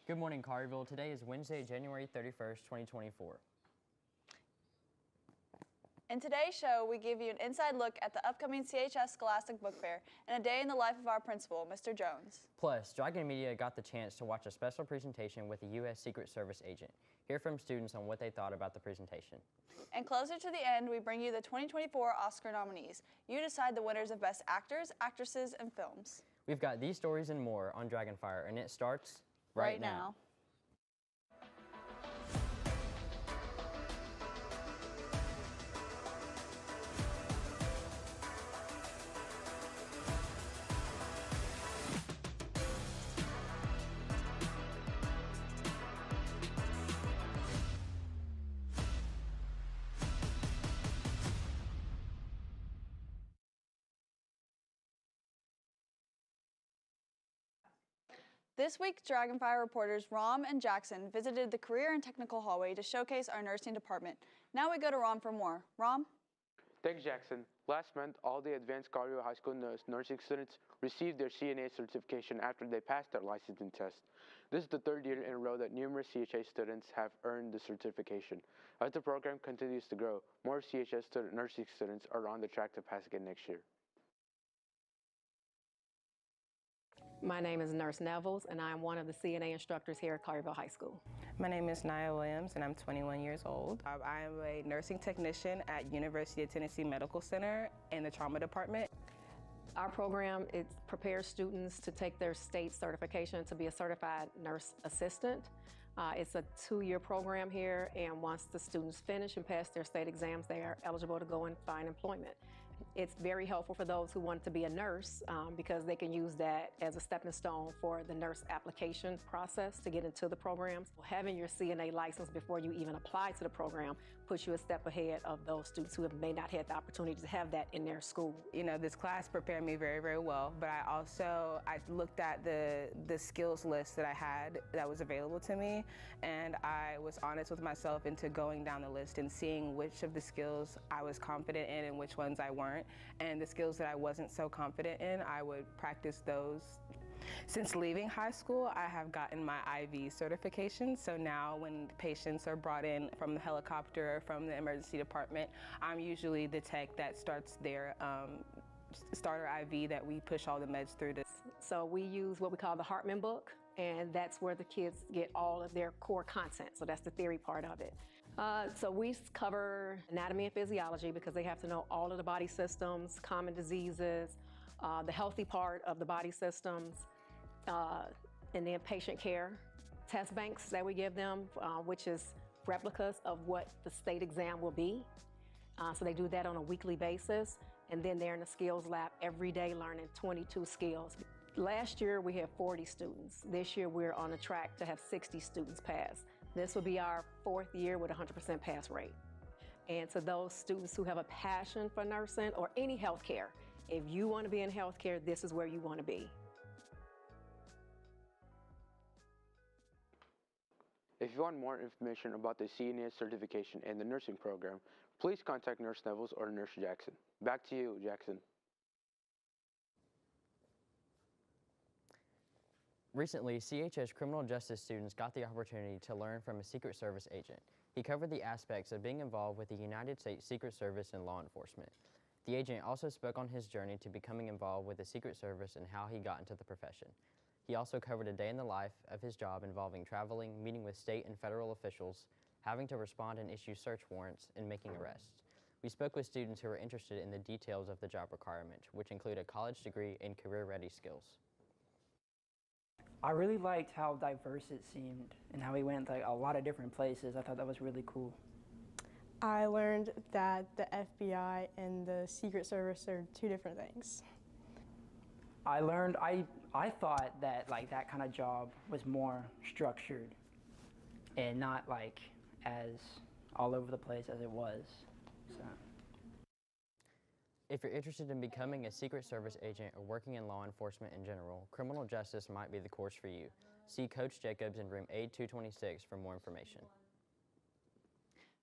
Good morning, Collierville. Today is Wednesday, January 31st, 2024. In today's show, we give you an inside look at the upcoming CHS Scholastic Book Fair and a day in the life of our principal, Mr. Jones. Plus, Dragon Media got the chance to watch a special presentation with a U.S. Secret Service agent. Hear from students on what they thought about the presentation. And closer to the end, we bring you the 2024 Oscar nominees. You decide the winners of Best Actors, Actresses, and Films. We've got these stories and more on DragonFire, and it starts right now. This week, DragonFire reporters Rom and Jackson visited the Career and Technical Hallway to showcase our nursing department. Now we go to Rom for more. Rom? Thanks, Jackson. Last month, all the advanced Collierville High School nursing students received their CNA certification after they passed their licensing test. This is the third year in a row that numerous CHS students have earned the certification. As the program continues to grow, more CHS nursing students are on the track to pass again next year. My name is Nurse Nevels, and I am one of the CNA instructors here at Collierville High School. My name is Nia Williams, and I'm 21 years old. I am a nursing technician at University of Tennessee Medical Center in the trauma department. Our program prepares students to take their state certification to be a certified nurse assistant. It's a 2-year program here, and once the students finish and pass their state exams, they are eligible to go and find employment. It's very helpful for those who want to be a nurse because they can use that as a stepping stone for the nurse application process to get into the programs. Having your CNA license before you even apply to the program puts you a step ahead of those students who may not have the opportunity to have that in their school. You know, this class prepared me very, very well, but I looked at the skills list that I had that was available to me, and I was honest with myself into going down the list and seeing which of the skills I was confident in and which ones I weren't. And the skills that I wasn't so confident in, I would practice those. Since leaving high school, I have gotten my IV certification. So now when patients are brought in from the helicopter or from the emergency department, I'm usually the tech that starts their starter IV that we push all the meds through. So we use what we call the Hartman book, and that's where the kids get all of their core content. So that's the theory part of it. So we cover anatomy and physiology because they have to know all of the body systems, common diseases, the healthy part of the body systems, and then patient care, test banks that we give them, which is replicas of what the state exam will be. So they do that on a weekly basis, and then they're in the skills lab every day learning 22 skills. Last year we had 40 students. This year we're on a track to have 60 students pass. This will be our 4th year with a 100% pass rate. And to those students who have a passion for nursing or any healthcare, if you want to be in healthcare, this is where you want to be. If you want more information about the CNA certification and the nursing program, please contact Nurse Nevels or Nurse Jackson. Back to you, Jackson. Recently, CHS criminal justice students got the opportunity to learn from a Secret Service agent. He covered the aspects of being involved with the United States Secret Service and law enforcement. The agent also spoke on his journey to becoming involved with the Secret Service and how he got into the profession. He also covered a day in the life of his job involving traveling, meeting with state and federal officials, having to respond and issue search warrants, and making arrests. We spoke with students who were interested in the details of the job requirement, which include a college degree and career-ready skills. I really liked how diverse it seemed and how we went like a lot of different places. I thought that was really cool. I learned that the FBI and the Secret Service are 2 different things. I thought that like that kind of job was more structured and not like as all over the place as it was. So. If you're interested in becoming a Secret Service agent or working in law enforcement in general, criminal justice might be the course for you. See Coach Jacobs in room A226 for more information.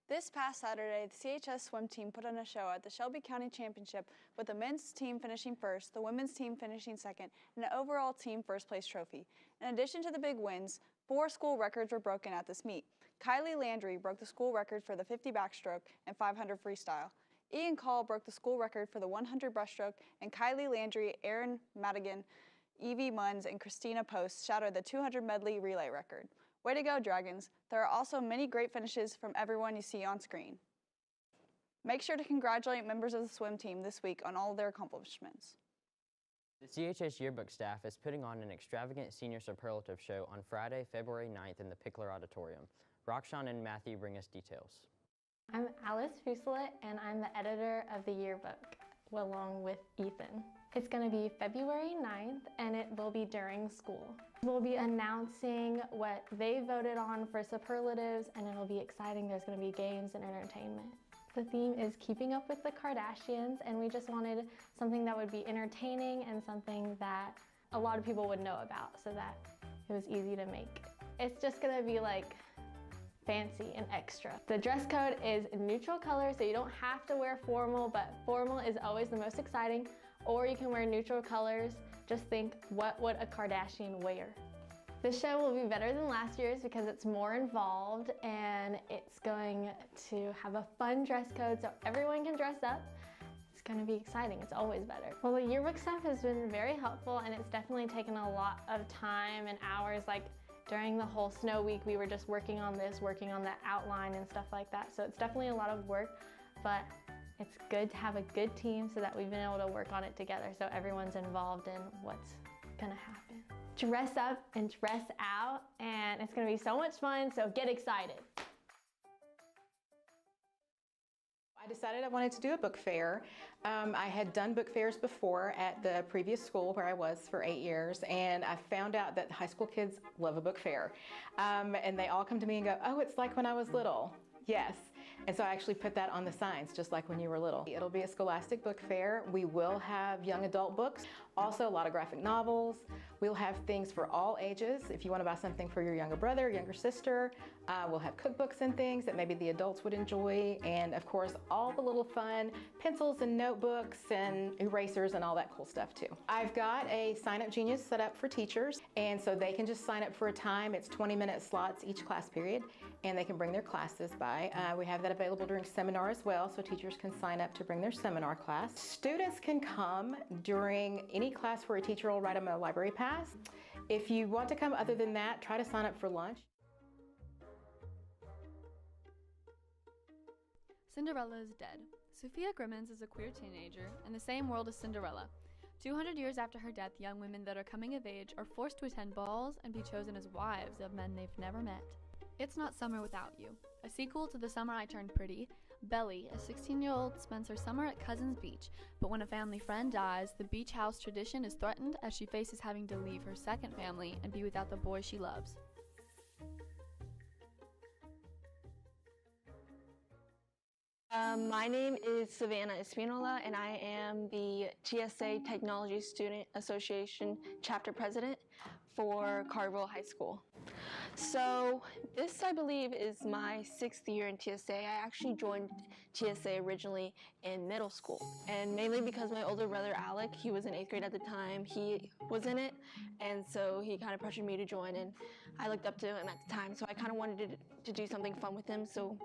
This past Saturday, the CHS swim team put on a show at the Shelby County Championship with the men's team finishing first, the women's team finishing second, and an overall team first place trophy. In addition to the big wins, 4 school records were broken at this meet. Kylie Landry broke the school record for the 50 backstroke and 500 freestyle. Ian Call broke the school record for the 100 breaststroke, and Kylie Landry, Aaron Madigan, Evie Munns, and Christina Post shattered the 200 medley relay record. Way to go, Dragons. There are also many great finishes from everyone you see on screen. Make sure to congratulate members of the swim team this week on all of their accomplishments. The CHS yearbook staff is putting on an extravagant senior superlative show on Friday, February 9th in the Pickler Auditorium. Roxanne and Matthew bring us details. I'm Alice Fuselet, and I'm the editor of the yearbook, along with Ethan. It's going to be February 9th, and it will be during school. We'll be announcing what they voted on for superlatives, and it'll be exciting. There's going to be games and entertainment. The theme is Keeping Up with the Kardashians, and we just wanted something that would be entertaining and something that a lot of people would know about so that it was easy to make. It's just going to be like fancy and extra. The dress code is neutral color, so you don't have to wear formal, but formal is always the most exciting, or you can wear neutral colors. Just think, what would a Kardashian wear? This show will be better than last year's because it's more involved, and it's going to have a fun dress code so everyone can dress up. It's going to be exciting. It's always better. Well, the yearbook staff has been very helpful, and it's definitely taken a lot of time and hours. Like during the whole snow week, we were just working on this, working on that outline and stuff like that. So it's definitely a lot of work, but it's good to have a good team so that we've been able to work on it together so everyone's involved in what's gonna happen. Dress up and dress out, and it's gonna be so much fun, so get excited. I decided I wanted to do a book fair. I had done book fairs before at the previous school where I was for 8 years, and I found out that high school kids love a book fair. And they all come to me and go, "Oh, it's like when I was little." Yes. And so I actually put that on the signs, just like when you were little. It'll be a scholastic book fair. We will have young adult books, also a lot of graphic novels. We'll have things for all ages. If you want to buy something for your younger brother, younger sister, we'll have cookbooks and things that maybe the adults would enjoy. And of course, all the little fun pencils and notebooks and erasers and all that cool stuff too. I've got a Sign Up Genius set up for teachers. And so they can just sign up for a time. It's 20-minute slots each class period, and they can bring their classes by. We have that available during seminar as well, so teachers can sign up to bring their seminar class. Students can come during any class where a teacher will write them a library pass. If you want to come other than that, try to sign up for lunch. Cinderella is dead. Sophia Grimmins is a queer teenager in the same world as Cinderella. 200 years after her death, young women that are coming of age are forced to attend balls and be chosen as wives of men they've never met. It's Not Summer Without You, a sequel to The Summer I Turned Pretty. Belly, a 16-year-old, spends her summer at Cousins Beach, but when a family friend dies, the beach house tradition is threatened as she faces having to leave her second family and be without the boy she loves. My name is Savannah Espinola, and I am the TSA Technology Student Association chapter president for Carville High School. So this, I believe, is my 6th year in TSA. I actually joined TSA originally in middle school, and mainly because my older brother Alec, he was in 8th grade at the time, he was in it, and so he kind of pressured me to join, and I looked up to him at the time, so I kind of wanted to do something fun with him, so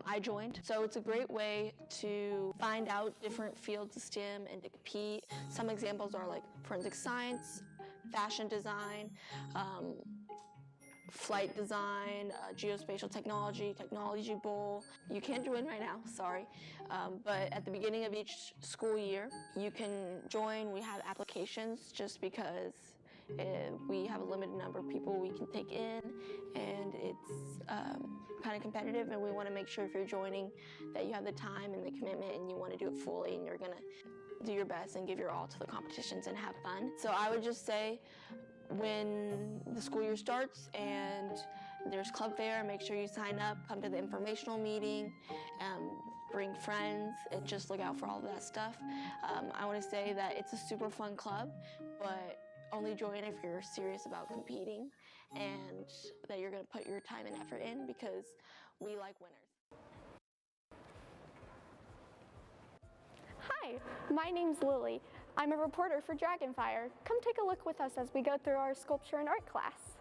I joined. So it's a great way to find out different fields of STEM and to compete. Some examples are like forensic science, fashion design, flight design, geospatial technology, technology bowl. You can't join right now, sorry. But at the beginning of each school year, you can join. We have applications just because we have a limited number of people we can take in, and it's kind of competitive, and we want to make sure if you're joining that you have the time and the commitment and you want to do it fully and you're going to do your best and give your all to the competitions and have fun. So I would just say, when the school year starts and there's club fair, make sure you sign up, come to the informational meeting, bring friends, and just look out for all of that stuff. I want to say that it's a super fun club, but only join if you're serious about competing and that you're going to put your time and effort in, because we like winners. Hi, my name's Lily. I'm a reporter for DragonFire. Come take a look with us as we go through our sculpture and art class.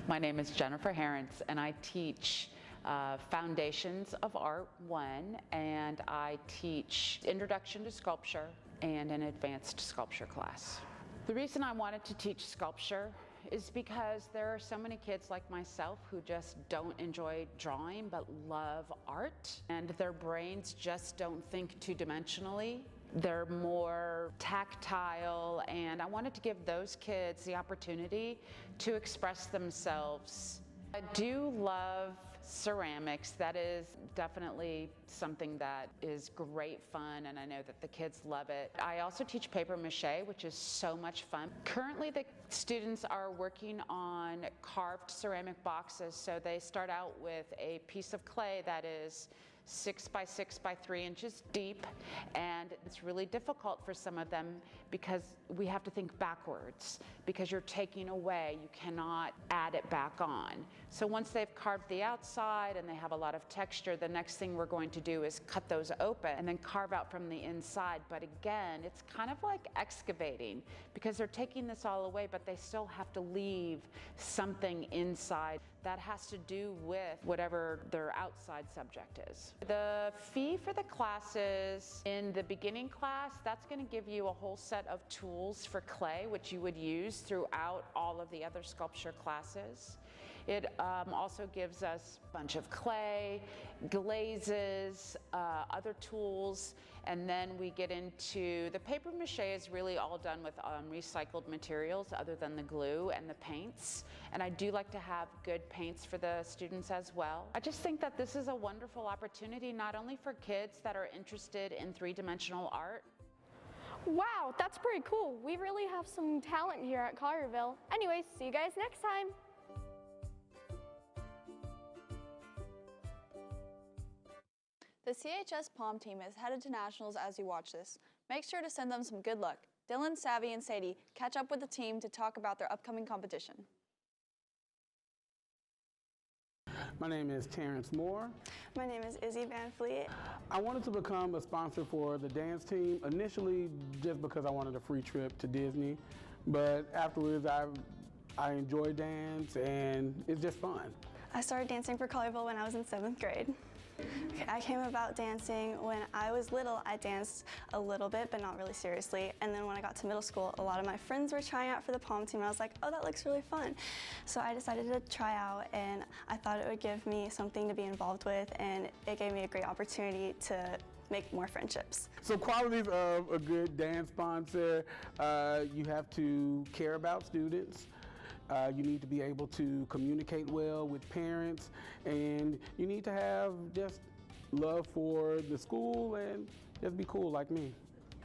My name is Jennifer Herentz, and I teach Foundations of Art 1, and I teach Introduction to Sculpture and an Advanced Sculpture class. The reason I wanted to teach sculpture is because there are so many kids like myself who just don't enjoy drawing but love art, and their brains just don't think two-dimensionally. They're more tactile, and I wanted to give those kids the opportunity to express themselves. I do love ceramics. That is definitely something that is great fun, and I know that the kids love it. I also teach paper mache, which is so much fun. Currently, the students are working on carved ceramic boxes, so they start out with a piece of clay that is 6 by 6 by 3 inches deep, and it's really difficult for some of them because we have to think backwards, because you're taking away, you cannot add it back on. So once they've carved the outside and they have a lot of texture, the next thing we're going to do is cut those open and then carve out from the inside. But again, it's kind of like excavating, because they're taking this all away, but they still have to leave something inside that has to do with whatever their outside subject is. The fee for the classes in the beginning class, that's going to give you a whole set of tools for clay, which you would use throughout all of the other sculpture classes. It also gives us a bunch of clay, glazes, other tools, and then we get into the paper mache is really all done with recycled materials other than the glue and the paints. And I do like to have good paints for the students as well. I just think that this is a wonderful opportunity, not only for kids that are interested in three-dimensional art. Wow, that's pretty cool. We really have some talent here at Collierville. Anyways, see you guys next time. The CHS Pom team is headed to nationals as you watch this. Make sure to send them some good luck. Dylan, Savvy, and Sadie catch up with the team to talk about their upcoming competition. My name is Terrence Moore. My name is Izzy Van Fleet. I wanted to become a sponsor for the dance team, initially just because I wanted a free trip to Disney, but afterwards I enjoy dance and it's just fun. I started dancing for Collierville when I was in 7th grade. I came about dancing when I was little. I danced a little bit, but not really seriously. And then when I got to middle school, a lot of my friends were trying out for the pom team. And I was like, oh, that looks really fun. So I decided to try out, and I thought it would give me something to be involved with, and it gave me a great opportunity to make more friendships. So qualities of a good dance sponsor, you have to care about students. You need to be able to communicate well with parents, and you need to have just love for the school and just be cool like me.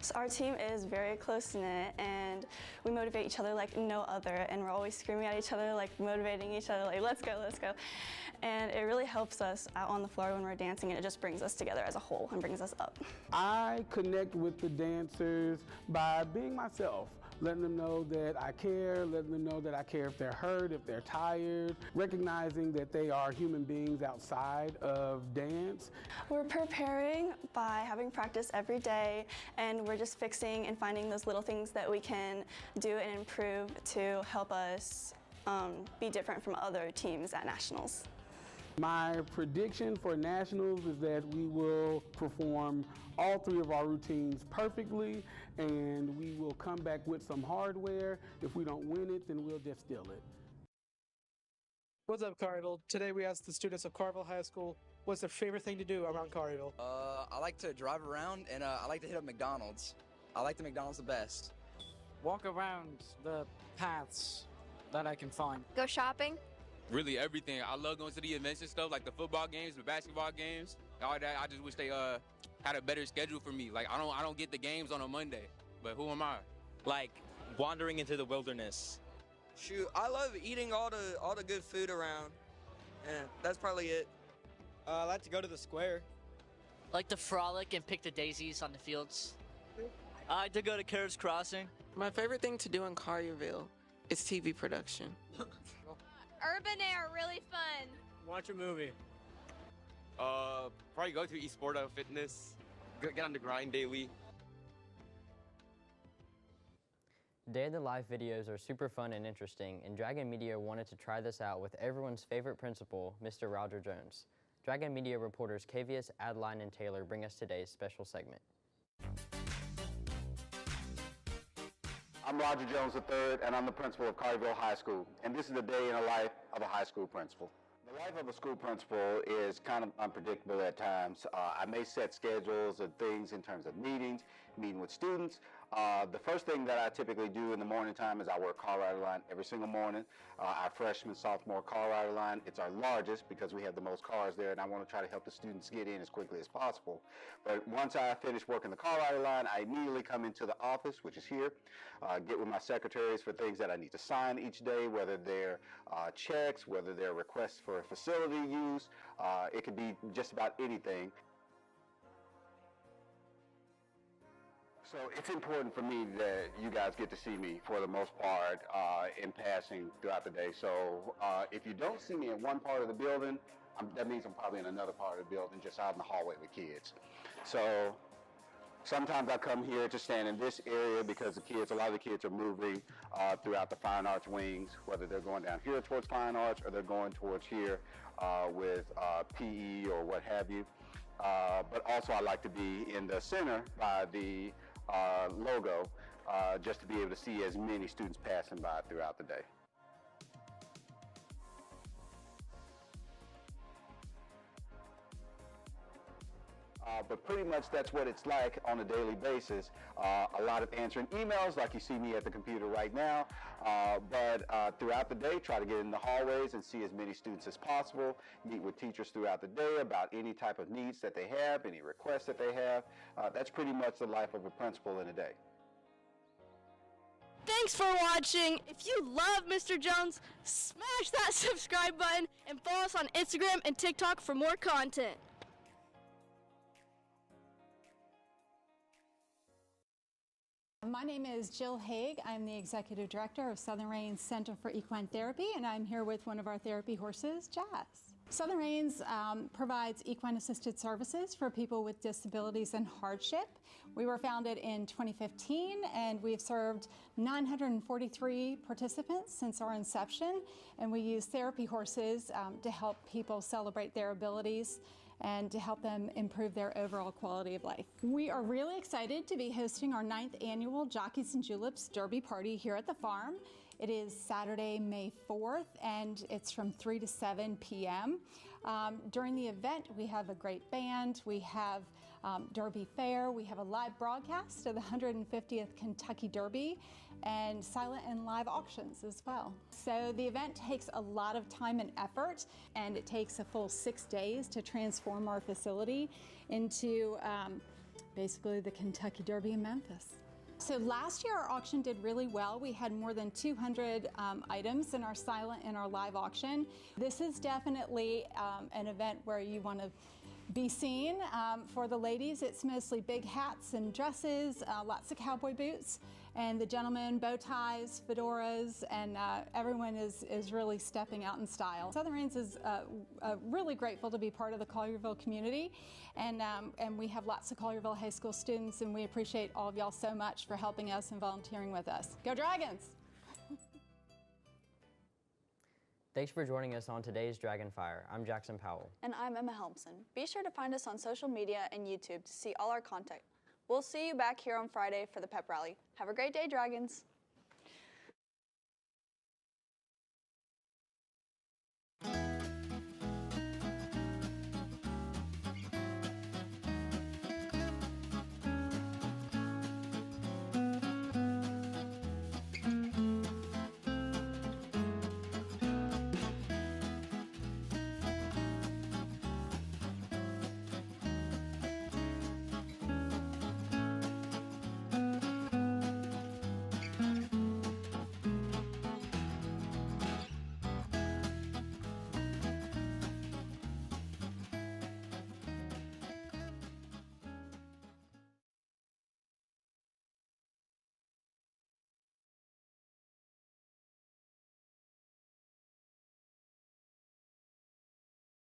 So our team is very close-knit, and we motivate each other like no other, and we're always screaming at each other, like motivating each other, like let's go, let's go. And it really helps us out on the floor when we're dancing, and it just brings us together as a whole and brings us up. I connect with the dancers by being myself, letting them know that I care, letting them know that I care if they're hurt, if they're tired, recognizing that they are human beings outside of dance. We're preparing by having practice every day, and we're just fixing and finding those little things that we can do and improve to help us be different from other teams at nationals. My prediction for nationals is that we will perform all 3 of our routines perfectly, and we will come back with some hardware. If we don't win it, then we'll just steal it. What's up, Collierville? Today we asked the students of Collierville High School what's their favorite thing to do around Collierville. I like to drive around, and I like to hit up McDonald's. I like the McDonald's the best. Walk around the paths that I can find. Go shopping. Really everything. I love going to the events and stuff, like the football games, the basketball games, all that. I just wish they had a better schedule for me. Like I don't get the games on a Monday, but who am I? Like wandering into the wilderness. Shoot, I love eating all the good food around, and that's probably it. I like to go to the square. I like to frolic and pick the daisies on the fields. I like to go to Carrots Crossing. My favorite thing to do in Collierville is TV production. Urban air, really fun. Watch a movie. Probably go to eSport Fitness. Get on the grind daily. Day in the Life videos are super fun and interesting, and Dragon Media wanted to try this out with everyone's favorite principal, Mr. Roger Jones. Dragon Media reporters Kavius, Adeline, and Taylor bring us today's special segment. I'm Roger Jones III, and I'm the principal of Collierville High School, and this is the day in the life of a high school principal. The life of a school principal is kind of unpredictable at times. I may set schedules and things in terms of meetings, meeting with students. The first thing that I typically do in the morning time is I work car rider line every single morning. Our freshman, sophomore car rider line, it's our largest because we have the most cars there, and I want to try to help the students get in as quickly as possible. But once I finish working the car rider line, I immediately come into the office, which is here, get with my secretaries for things that I need to sign each day, whether they're checks, whether they're requests for facility use. It could be just about anything. So it's important for me that you guys get to see me for the most part in passing throughout the day. So if you don't see me in one part of the building, that means I'm probably in another part of the building, just out in the hallway with kids. So sometimes I come here to stand in this area because a lot of the kids are moving throughout the fine arts wings, whether they're going down here towards fine arts or they're going towards here with PE or what have you. But also I like to be in the center by the logo, just to be able to see as many students passing by throughout the day. But pretty much that's what it's like on a daily basis. A lot of answering emails, like you see me at the computer right now, but throughout the day, try to get in the hallways and see as many students as possible, meet with teachers throughout the day about any type of needs that they have, any requests that they have. That's pretty much the life of a principal in a day. Thanks for watching. If you love Mr. Jones, smash that subscribe button and follow us on Instagram and TikTok for more content. My name is Jill Haig. I'm the Executive Director of Southern Reigns Center for Equine Therapy, and I'm here with one of our therapy horses, Jazz. Southern Reigns provides equine-assisted services for people with disabilities and hardship. We were founded in 2015, and we've served 943 participants since our inception, and we use therapy horses to help people celebrate their abilities and to help them improve their overall quality of life. We are really excited to be hosting our 9th annual Jockeys and Juleps Derby Party here at the farm. It is Saturday, May 4th, and it's from 3 to 7 p.m. During the event, we have a great band, we have Derby Fair, we have a live broadcast of the 150th Kentucky Derby, and silent and live auctions as well. So the event takes a lot of time and effort, and it takes a full 6 days to transform our facility into basically the Kentucky Derby in Memphis. So last year our auction did really well. We had more than 200 items in our silent and our live auction. This is definitely an event where you want to be seen. For the ladies, it's mostly big hats and dresses, lots of cowboy boots, and the gentlemen, bow ties, fedoras, and everyone is really stepping out in style. Southern Reigns is really grateful to be part of the Collierville community, and we have lots of Collierville High School students, and we appreciate all of y'all so much for helping us and volunteering with us. Go Dragons! Thanks for joining us on today's DragonFire. I'm Jackson Powell. And I'm Emma Helmson. Be sure to find us on social media and YouTube to see all our content. We'll see you back here on Friday for the pep rally. Have a great day, Dragons.